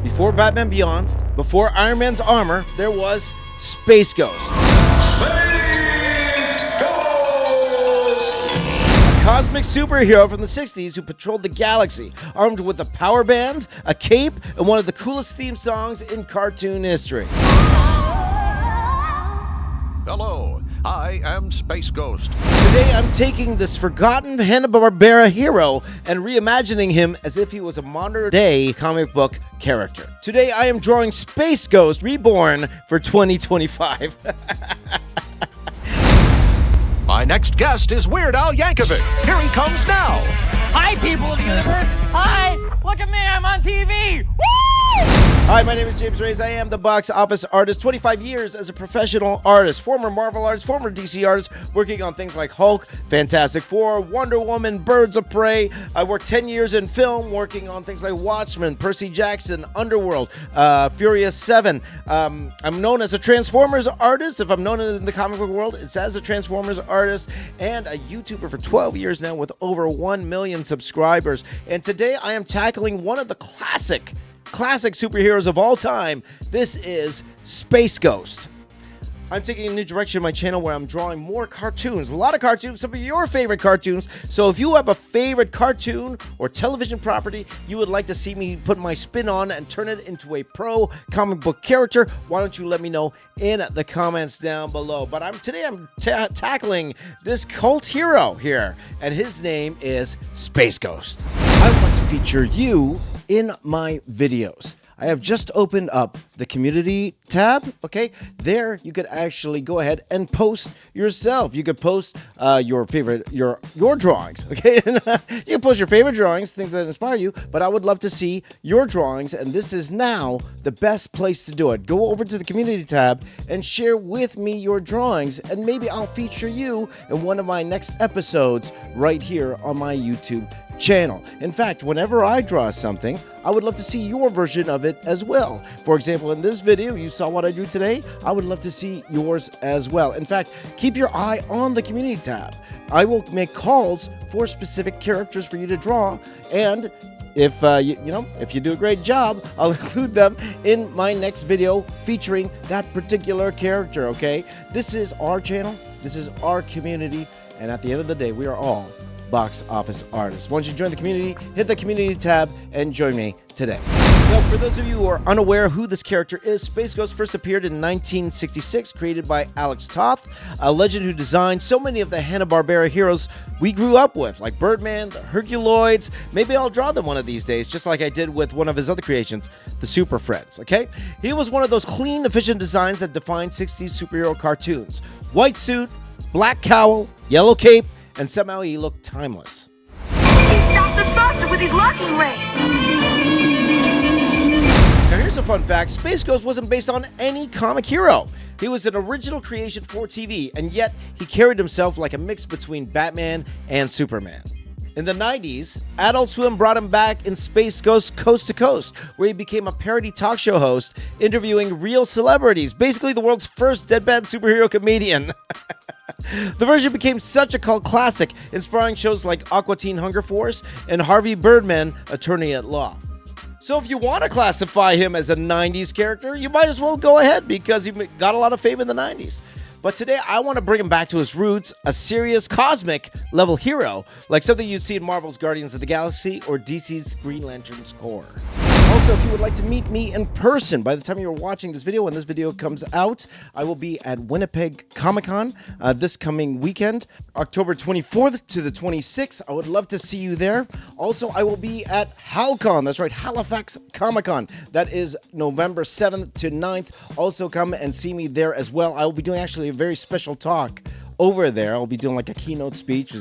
Before Batman Beyond, before Iron Man's armor, there was Space Ghost. Space Ghost! A cosmic superhero from the 60s who patrolled the galaxy, armed with a power band, a cape, and one of the coolest theme songs in cartoon history. Hello, I am Space Ghost. Today I'm taking this forgotten Hanna-Barbera hero and reimagining him as if he was a modern-day comic book character. Today I am drawing Space Ghost Reborn for 2025. My next guest is Weird Al Yankovic. Here he comes now. Hi, people of the universe. Hi. Look at me. I'm on TV. Woo! Hi, my name is James Reyes. I am the box office artist. 25 years as a professional artist. Former Marvel artist, former DC artist, working on things like Hulk, Fantastic Four, Wonder Woman, Birds of Prey. I worked 10 years in film, working on things like Watchmen, Percy Jackson, Underworld, Furious 7. I'm known as a Transformers artist. If I'm known in the comic book world, it's as a Transformers artist, and a YouTuber for 12 years now with over 1 million subscribers. And today I am tackling one of the classic superheroes of all time. This is Space Ghost. I'm taking a new direction in my channel where I'm drawing more cartoons. A lot of cartoons, some of your favorite cartoons. So if you have a favorite cartoon or television property you would like to see me put my spin on and turn it into a pro comic book character, why don't you let me know in the comments down below. But today I'm tackling this cult hero here, and his name is Space Ghost. I want to feature you in my videos. I have just opened up the community tab, okay? There you could actually go ahead and post yourself. You could post your favorite, your drawings, okay? You can post your favorite drawings, things that inspire you, but I would love to see your drawings, and this is now the best place to do it. Go over to the community tab and share with me your drawings, and maybe I'll feature you in one of my next episodes right here on my YouTube channel. In fact, whenever I draw something, I would love to see your version of it as well. For example, in this video, you saw what I drew today. I would love to see yours as well. In fact, keep your eye on the community tab. I will make calls for specific characters for you to draw, and if if you do a great job, I'll include them in my next video featuring that particular character, okay? This is our channel, this is our community, and at the end of the day, we are all box office artists. Once you join the community, hit the community tab and join me today. Now, for those of you who are unaware who this character is, Space Ghost first appeared in 1966, created by Alex Toth, a legend who designed so many of the Hanna-Barbera heroes we grew up with, like Birdman, the Herculoids. Maybe I'll draw them one of these days, just like I did with one of his other creations, the Super Friends, okay? He was one of those clean, efficient designs that defined 60s superhero cartoons. White suit, black cowl, yellow cape, and somehow he looked timeless. He stopped the saucer with his locking ray. Now here's a fun fact. Space Ghost wasn't based on any comic hero. He was an original creation for TV, and yet he carried himself like a mix between Batman and Superman. In the 90s, Adult Swim brought him back in Space Ghost Coast to Coast, where he became a parody talk show host, interviewing real celebrities, basically the world's first deadpan superhero comedian. The version became such a cult classic, inspiring shows like Aqua Teen Hunger Force and Harvey Birdman, Attorney at Law. So if you want to classify him as a 90s character, you might as well go ahead, because he got a lot of fame in the 90s. But today, I want to bring him back to his roots, a serious cosmic level hero, like something you'd see in Marvel's Guardians of the Galaxy or DC's Green Lantern's Corps. Also, if you would like to meet me in person, by the time you're watching this video, when this video comes out, I will be at Winnipeg Comic-Con this coming weekend, October 24th to the 26th. I would love to see you there. Also, I will be at HalCon. That's right, Halifax Comic-Con. That is November 7th to 9th. Also, come and see me there as well. I will be doing actually a very special talk over there. I'll be doing like a keynote speech,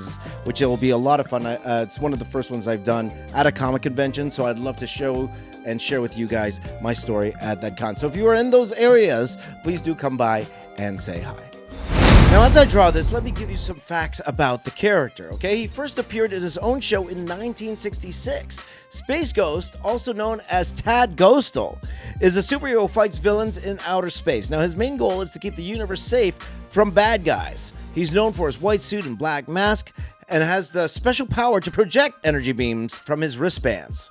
which will be a lot of fun. It's one of the first ones I've done at a comic convention, so I'd love to show and share with you guys my story at that con. So if you are in those areas, please do come by and say hi. Now, as I draw this, let me give you some facts about the character, okay? He first appeared in his own show in 1966. Space Ghost, also known as Tad Ghostal, is a superhero who fights villains in outer space. Now, his main goal is to keep the universe safe from bad guys. He's known for his white suit and black mask, and has the special power to project energy beams from his wristbands.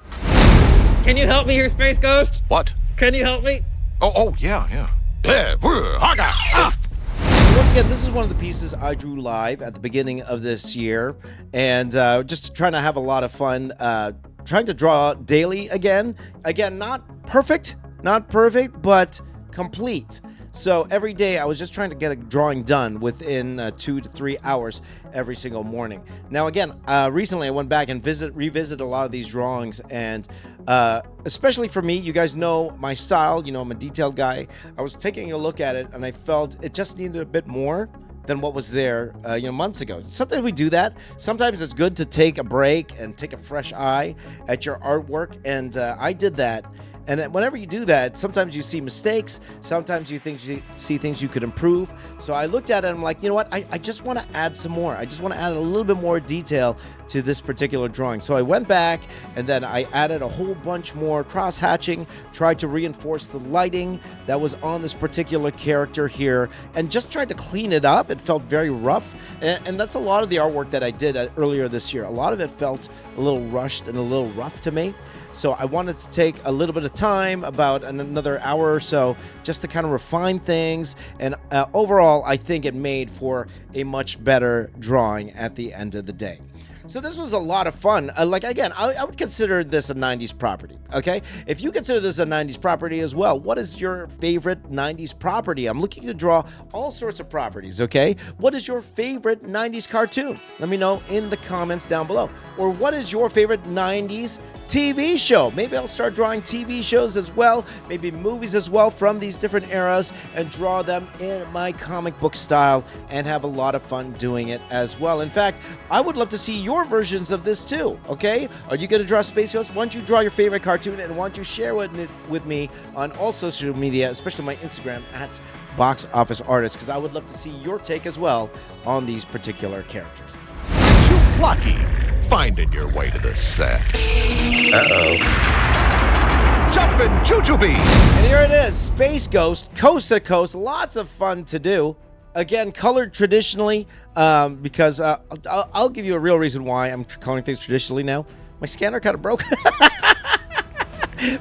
Can you help me here, Space Ghost? What? Can you help me? Oh, yeah. Ah! Once again, this is one of the pieces I drew live at the beginning of this year, and just trying to have a lot of fun, trying to draw daily again. Again, not perfect, but complete. So every day I was just trying to get a drawing done within 2 to 3 hours every single morning. Now again, recently I went back and revisited a lot of these drawings, and especially for me, you guys know my style, you know, I'm a detailed guy. I was taking a look at it and I felt it just needed a bit more than what was there, months ago. Sometimes we do that. Sometimes it's good to take a break and take a fresh eye at your artwork, and I did that. And whenever you do that, sometimes you see mistakes. Sometimes you see things you could improve. So I looked at it and I'm like, you know what? I just want to add some more. I just want to add a little bit more detail to this particular drawing. So I went back and then I added a whole bunch more cross-hatching, tried to reinforce the lighting that was on this particular character here, and just tried to clean it up. It felt very rough. And that's a lot of the artwork that I did earlier this year. A lot of it felt a little rushed and a little rough to me. So I wanted to take a little bit of time, about another hour or so, just to kind of refine things. And overall, I think it made for a much better drawing at the end of the day. So this was a lot of fun. I would consider this a 90s property, okay? If you consider this a 90s property as well, what is your favorite 90s property? I'm looking to draw all sorts of properties, okay? What is your favorite 90s cartoon? Let me know in the comments down below. Or what is your favorite 90s TV show? Maybe I'll start drawing TV shows as well, maybe movies as well from these different eras, and draw them in my comic book style and have a lot of fun doing it as well. In fact, I would love to see your versions of this too, okay? Are you going to draw Space Ghost? Why don't you draw your favorite cartoon, and why don't you share it with me on all social media, especially my Instagram at Box Office Artist, because I would love to see your take as well on these particular characters. You lucky. Finding your way to the set. Uh-oh. Jumpin' Jujubee! And here it is, Space Ghost, coast to coast. Lots of fun to do. Again, colored traditionally, because I'll give you a real reason why I'm coloring things traditionally now. My scanner kind of broke.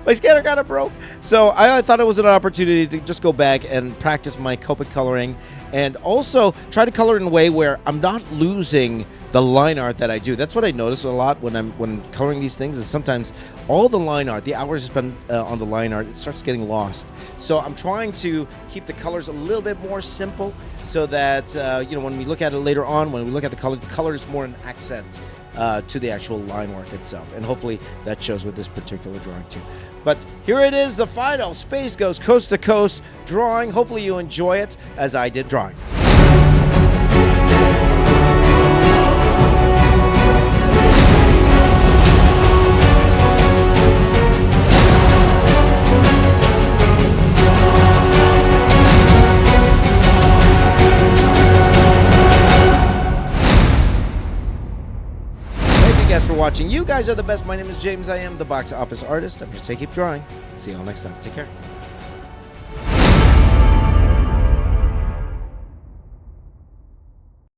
My scanner kind of broke. So I thought it was an opportunity to just go back and practice my Copic coloring, and also try to color in a way where I'm not losing the line art that I do. That's what I notice a lot when coloring these things, is sometimes all the line art, the hours spent on the line art, it starts getting lost. So I'm trying to keep the colors a little bit more simple, so that when we look at it later on, when we look at the color is more an accent to the actual line work itself, and hopefully that shows with this particular drawing too. But here it is, the final Space Ghost coast to coast drawing. Hopefully you enjoy it as I did drawing. For watching. You guys are the best. My name is James. I am the Box Office Artist. I'm just saying, keep drawing. See you all next time. Take care.